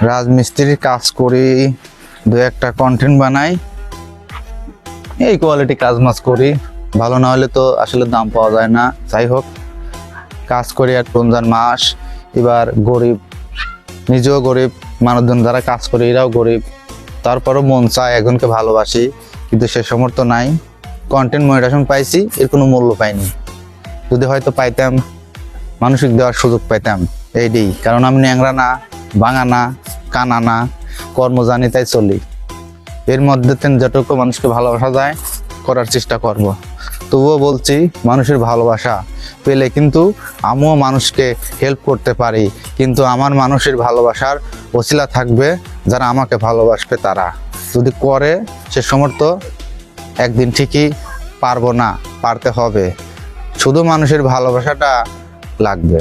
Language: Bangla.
রাজমিস্ত্রির কাজ করি, দু একটা কন্টেন্ট বানাই, এই কোয়ালিটি কাজ মাজ করি। ভালো না হলে তো আসলে দাম পাওয়া যায় না। যাই হোক, কাজ করি আর রমজান মাস। এবার গরিব, নিজেও গরিব, মানুষজন যারা কাজ করে এরাও গরিব। তারপরও মন চায় একজনকে ভালোবাসি, কিন্তু সে সামর্থ্য নাই। কন্টেন্ট মনিটাইজেশন পাইছি, এর কোনো মূল্য পাইনি। যদি হয়তো পাইতাম, মানসিক দেওয়ার সুযোগ পাইতাম। এইটাই কারণ আমি ন্যাংরা না, ভাঙা না, কানা না, কর্ম জানি তাই চলি। এর মধ্যে যেটুকু মানুষকে ভালোবাসা যায় করার চেষ্টা করব। তবুও বলছি, মানুষের ভালোবাসা পেলে কিন্তু আমিও মানুষকে হেল্প করতে পারি, কিন্তু আমার মানুষের ভালোবাসার ওসিলা থাকবে যারা আমাকে ভালোবাসবে। তারা যদি করে সে সমর্থ, একদিন ঠিকই পারবো না, পারতে হবে। শুধু মানুষের ভালোবাসাটা লাগবে।